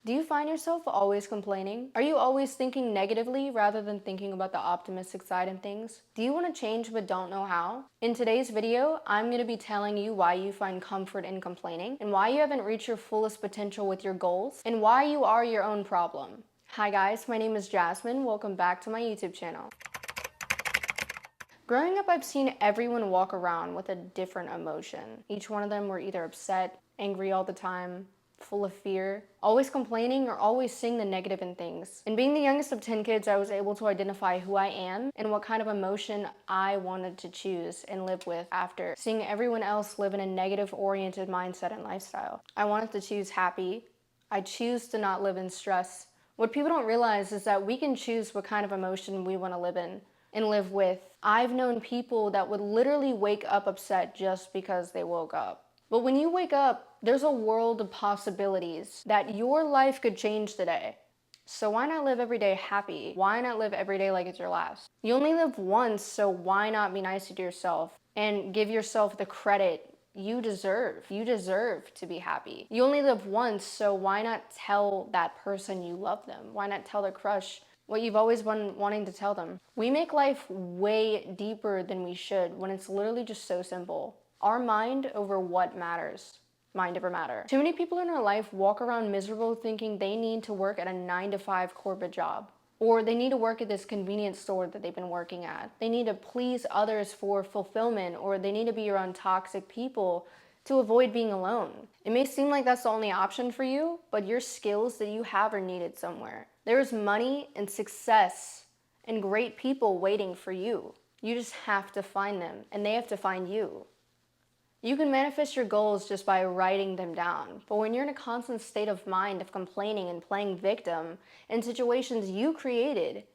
Do you find yourself always complaining? Are you always thinking negatively rather than thinking about the optimistic side of things? Do you want to change but don't know how? In today's video, I'm going to be telling you why you find comfort in complaining and why you haven't reached your fullest potential with your goals and why you are your own problem. Hi guys, my name is Jasmine. Welcome back to my YouTube channel. Growing up, I've seen everyone walk around with a different emotion. Each one of them were either upset, angry all the time, full of fear, always complaining, or always seeing the negative in things. And being the youngest of 10 kids, I was able to identify who I am and what kind of emotion I wanted to choose and live with after seeing everyone else live in a negative-oriented mindset and lifestyle. I wanted to choose happy. I choose to not live in stress. What people don't realize is that we can choose what kind of emotion we want to live in and live with. I've known people that would literally wake up upset just because they woke up. But when you wake up, there's a world of possibilities that your life could change today. So why not live every day happy? Why not live every day like it's your last? You only live once, so why not be nice to yourself and give yourself the credit you deserve? You deserve to be happy. You only live once, so why not tell that person you love them? Why not tell the crush what you've always been wanting to tell them? We make life way deeper than we should when it's literally just so simple. Our mind over what matters. Mind over matter. Too many people in our life walk around miserable thinking they need to work at a 9 to 5 corporate job. Or they need to work at this convenience store that they've been working at. They need to please others for fulfillment, or they need to be around toxic people to avoid being alone. It may seem like that's the only option for you, but your skills that you have are needed somewhere. There's money and success and great people waiting for you. You just have to find them, and they have to find you. You can manifest your goals just by writing them down, but when you're in a constant state of mind of complaining and playing victim in situations you created,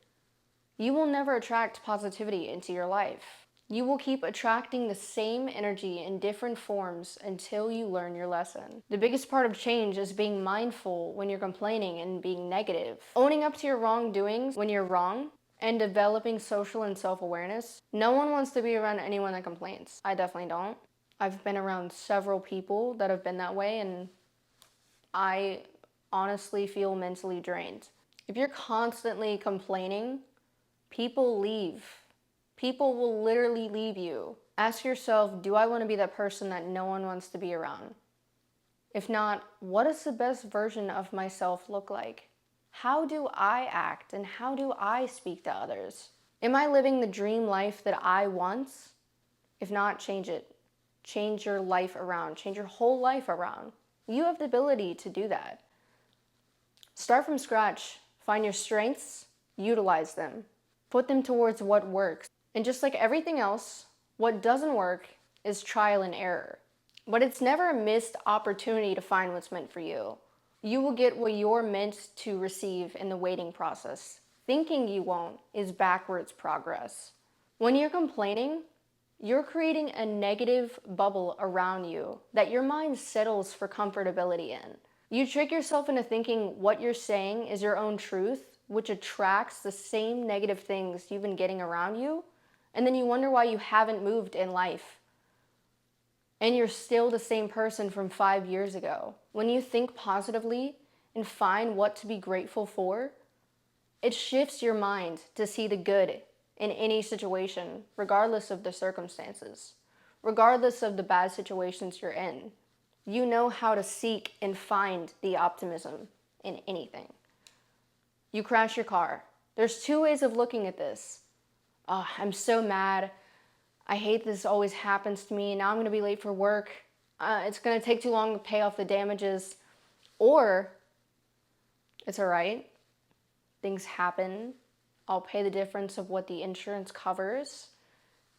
you will never attract positivity into your life. You will keep attracting the same energy in different forms until you learn your lesson. The biggest part of change is being mindful when you're complaining and being negative. Owning up to your wrongdoings when you're wrong and developing social and self-awareness. No one wants to be around anyone that complains. I definitely don't. I've been around several people that have been that way, and I honestly feel mentally drained. If you're constantly complaining, people leave. People will literally leave you. Ask yourself, do I want to be that person that no one wants to be around? If not, what does the best version of myself look like? How do I act and how do I speak to others? Am I living the dream life that I want? If not, change it. Change your life around. Change your whole life around. You have the ability to do that. Start from scratch. Find your strengths, utilize them. Put them towards what works. And just like everything else, what doesn't work is trial and error. But it's never a missed opportunity to find what's meant for you. You will get what you're meant to receive in the waiting process. Thinking you won't is backwards progress. When you're complaining, you're creating a negative bubble around you that your mind settles for comfortability in. You trick yourself into thinking what you're saying is your own truth, which attracts the same negative things you've been getting around you, and then you wonder why you haven't moved in life. And you're still the same person from 5 years ago. When you think positively and find what to be grateful for, it shifts your mind to see the good in any situation, regardless of the circumstances, regardless of the bad situations you're in. You know how to seek and find the optimism in anything. You crash your car. There's two ways of looking at this. Oh, I'm so mad. I hate this always happens to me. Now I'm gonna be late for work. It's gonna take too long to pay off the damages. Or, it's all right. Things happen. I'll pay the difference of what the insurance covers,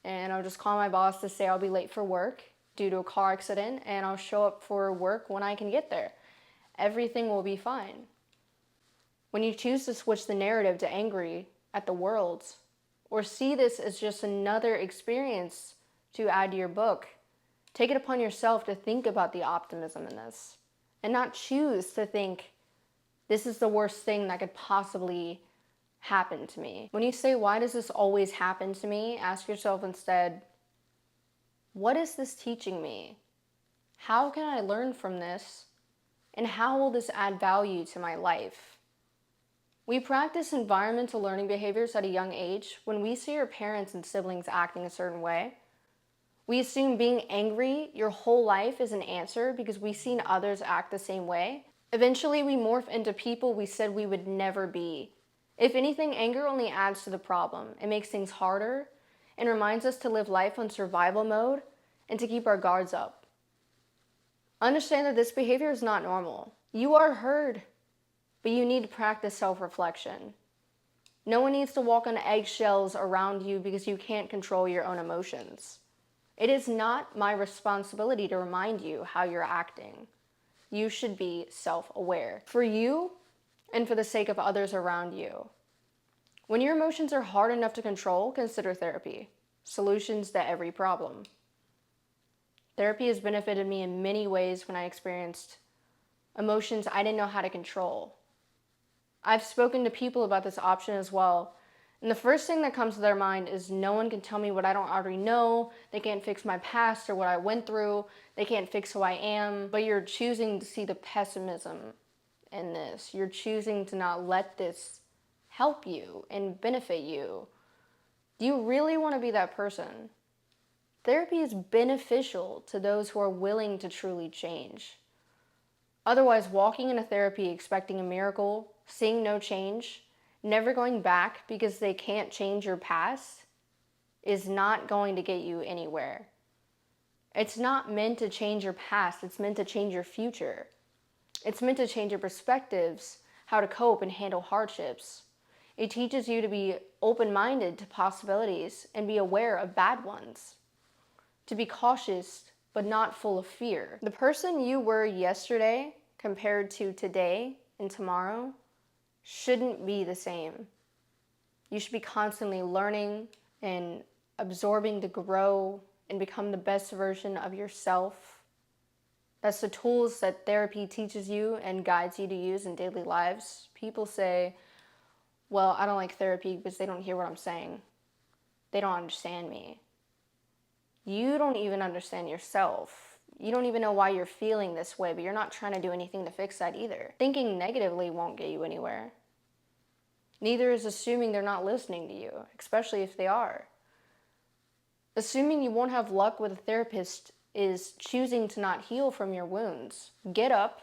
and I'll just call my boss to say I'll be late for work due to a car accident, and I'll show up for work when I can get there. Everything will be fine. When you choose to switch the narrative to angry at the world, or see this as just another experience to add to your book, take it upon yourself to think about the optimism in this, and not choose to think this is the worst thing that could possibly happen to me. When you say, why does this always happen to me? Ask yourself instead, what is this teaching me? How can I learn from this And how will this add value to my life? We practice environmental learning behaviors at a young age when we see our parents and siblings acting a certain way. We assume being angry your whole life is an answer because we've seen others act the same way. Eventually, we morph into people we said we would never be. If anything, anger only adds to the problem. It makes things harder and reminds us to live life on survival mode and to keep our guards up. Understand that this behavior is not normal. You are heard, but you need to practice self-reflection. No one needs to walk on eggshells around you because you can't control your own emotions. It is not my responsibility to remind you how you're acting. You should be self-aware for you and for the sake of others around you. When your emotions are hard enough to control, consider therapy. Solutions to every problem. Therapy has benefited me in many ways when I experienced emotions I didn't know how to control. I've spoken to people about this option as well, and the first thing that comes to their mind is no one can tell me what I don't already know, they can't fix my past or what I went through, they can't fix who I am, but you're choosing to see the pessimism in this. You're choosing to not let this help you and benefit you. Do you really want to be that person? Therapy is beneficial to those who are willing to truly change. Otherwise, walking into therapy expecting a miracle, seeing no change, never going back because they can't change your past is not going to get you anywhere. It's not meant to change your past, it's meant to change your future. It's meant to change your perspectives, how to cope and handle hardships. It teaches you to be open-minded to possibilities and be aware of bad ones. To be cautious, but not full of fear. The person you were yesterday compared to today and tomorrow shouldn't be the same. You should be constantly learning and absorbing to grow and become the best version of yourself. That's the tools that therapy teaches you and guides you to use in daily lives. People say, well, I don't like therapy because they don't hear what I'm saying. They don't understand me. You don't even understand yourself. You don't even know why you're feeling this way, but you're not trying to do anything to fix that either. Thinking negatively won't get you anywhere. Neither is assuming they're not listening to you, especially if they are. Assuming you won't have luck with a therapist is choosing to not heal from your wounds. Get up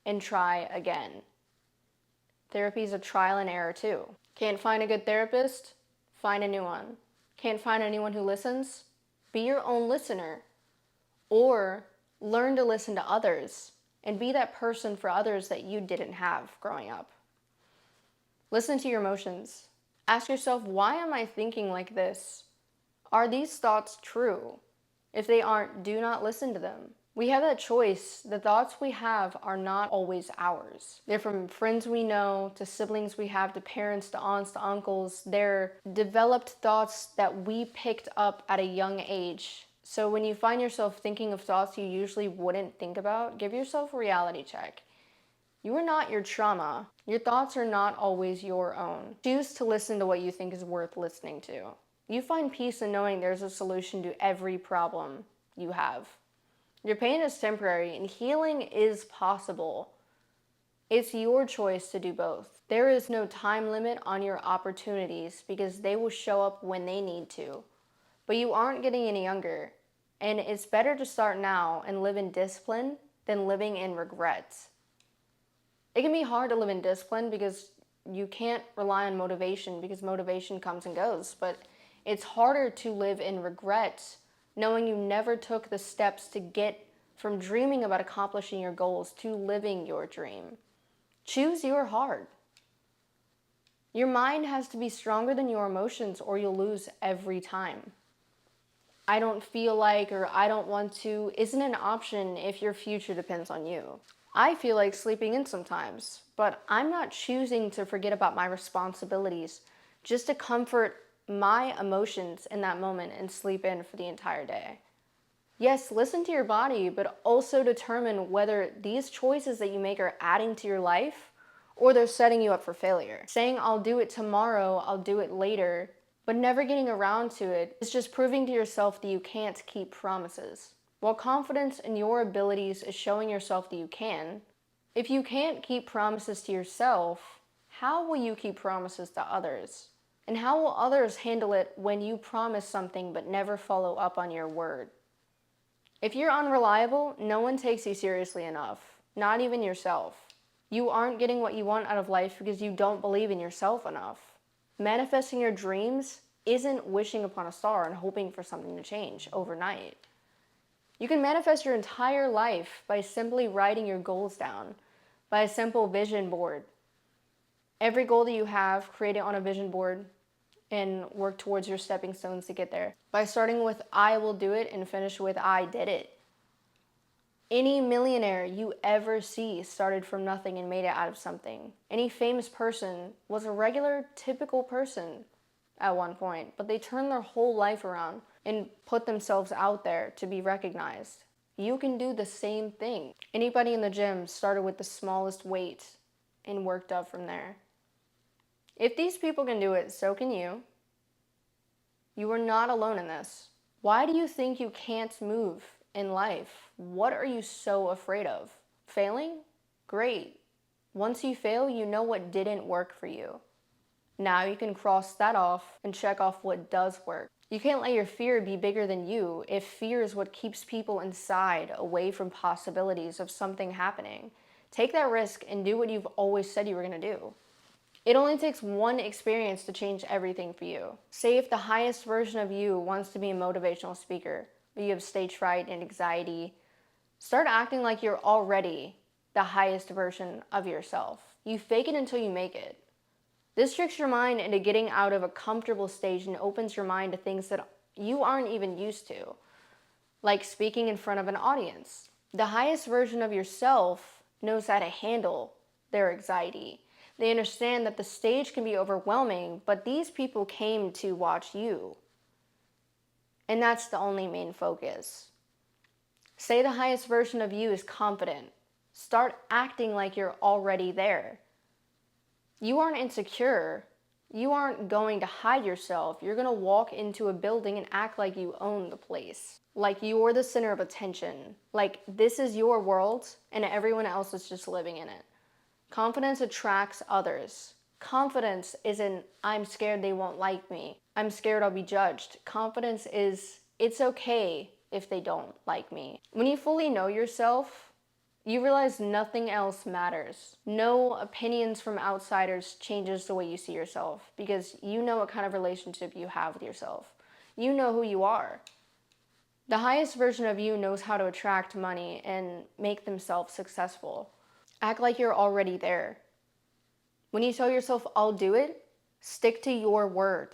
and try again. Therapy is a trial and error too. Can't find a good therapist? Find a new one. Can't find anyone who listens? Be your own listener. Or learn to listen to others and be that person for others that you didn't have growing up. Listen to your emotions. Ask yourself, why am I thinking like this? Are these thoughts true? If they aren't, do not listen to them. We have that choice. The thoughts we have are not always ours. They're from friends we know, to siblings we have, to parents, to aunts, to uncles. They're developed thoughts that we picked up at a young age. So when you find yourself thinking of thoughts you usually wouldn't think about, give yourself a reality check. You are not your trauma. Your thoughts are not always your own. Choose to listen to what you think is worth listening to. You find peace in knowing there's a solution to every problem you have. Your pain is temporary and healing is possible. It's your choice to do both. There is no time limit on your opportunities because they will show up when they need to. But you aren't getting any younger, and it's better to start now and live in discipline than living in regret. It can be hard to live in discipline because you can't rely on motivation because motivation comes and goes, but it's harder to live in regret knowing you never took the steps to get from dreaming about accomplishing your goals to living your dream. Choose your heart. Your mind has to be stronger than your emotions or you'll lose every time. I don't feel like or I don't want to isn't an option if your future depends on you. I feel like sleeping in sometimes, but I'm not choosing to forget about my responsibilities just to comfort my emotions in that moment and sleep in for the entire day. Yes, listen to your body, but also determine whether these choices that you make are adding to your life or they're setting you up for failure. Saying, I'll do it tomorrow, I'll do it later, but never getting around to it is just proving to yourself that you can't keep promises. While confidence in your abilities is showing yourself that you can, if you can't keep promises to yourself, how will you keep promises to others? And how will others handle it when you promise something but never follow up on your word? If you're unreliable, no one takes you seriously enough, not even yourself. You aren't getting what you want out of life because you don't believe in yourself enough. Manifesting your dreams isn't wishing upon a star and hoping for something to change overnight. You can manifest your entire life by simply writing your goals down, by a simple vision board. Every goal that you have, create it on a vision board and work towards your stepping stones to get there. By starting with I will do it and finish with I did it. Any millionaire you ever see started from nothing and made it out of something. Any famous person was a regular, typical person at one point, but they turned their whole life around and put themselves out there to be recognized. You can do the same thing. Anybody in the gym started with the smallest weight and worked up from there. If these people can do it, so can you. You are not alone in this. Why do you think you can't move in life? What are you so afraid of? Failing? Great. Once you fail, you know what didn't work for you. Now you can cross that off and check off what does work. You can't let your fear be bigger than you if fear is what keeps people inside, away from possibilities of something happening. Take that risk and do what you've always said you were going to do. It only takes one experience to change everything for you. Say if the highest version of you wants to be a motivational speaker, but you have stage fright and anxiety, start acting like you're already the highest version of yourself. You fake it until you make it. This tricks your mind into getting out of a comfortable stage and opens your mind to things that you aren't even used to, like speaking in front of an audience. The highest version of yourself knows how to handle their anxiety. They understand that the stage can be overwhelming, but these people came to watch you. And that's the only main focus. Say the highest version of you is confident. Start acting like you're already there. You aren't insecure. You aren't going to hide yourself. You're going to walk into a building and act like you own the place. Like you're the center of attention. Like this is your world and everyone else is just living in it. Confidence attracts others. Confidence isn't, I'm scared they won't like me. I'm scared I'll be judged. Confidence is, it's okay if they don't like me. When you fully know yourself, you realize nothing else matters. No opinions from outsiders changes the way you see yourself because you know what kind of relationship you have with yourself. You know who you are. The highest version of you knows how to attract money and make themselves successful. Act like you're already there. When you tell yourself, I'll do it, stick to your word.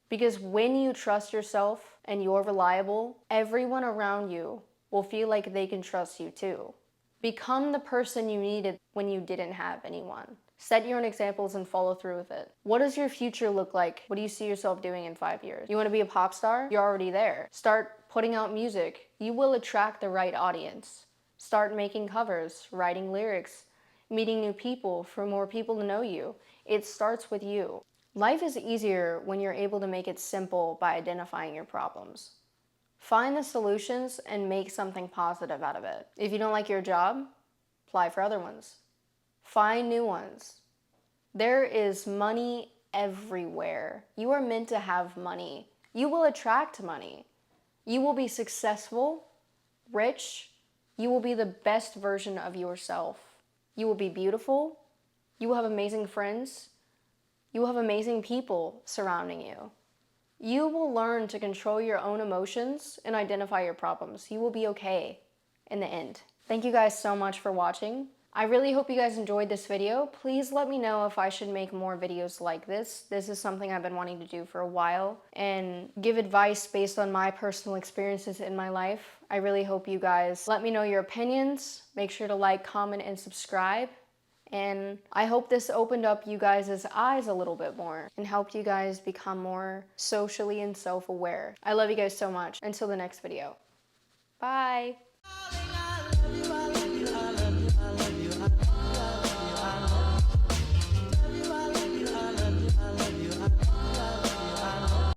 Because when you trust yourself and you're reliable, everyone around you will feel like they can trust you too. Become the person you needed when you didn't have anyone. Set your own examples and follow through with it. What does your future look like? What do you see yourself doing in 5 years? You want to be a pop star? You're already there. Start putting out music. You will attract the right audience. Start making covers, writing lyrics, meeting new people for more people to know you. It starts with you. Life is easier when you're able to make it simple by identifying your problems. Find the solutions and make something positive out of it. If you don't like your job, apply for other ones. Find new ones. There is money everywhere. You are meant to have money. You will attract money. You will be successful, rich. You will be the best version of yourself. You will be beautiful. You will have amazing friends. You will have amazing people surrounding you. You will learn to control your own emotions and identify your problems. You will be okay in the end. Thank you guys so much for watching. I really hope you guys enjoyed this video. Please let me know if I should make more videos like this. This is something I've been wanting to do for a while and give advice based on my personal experiences in my life. I really hope you guys let me know your opinions. Make sure to like, comment, and subscribe. And I hope this opened up you guys' eyes a little bit more and helped you guys become more socially and self-aware. I love you guys so much. Until the next video. Bye.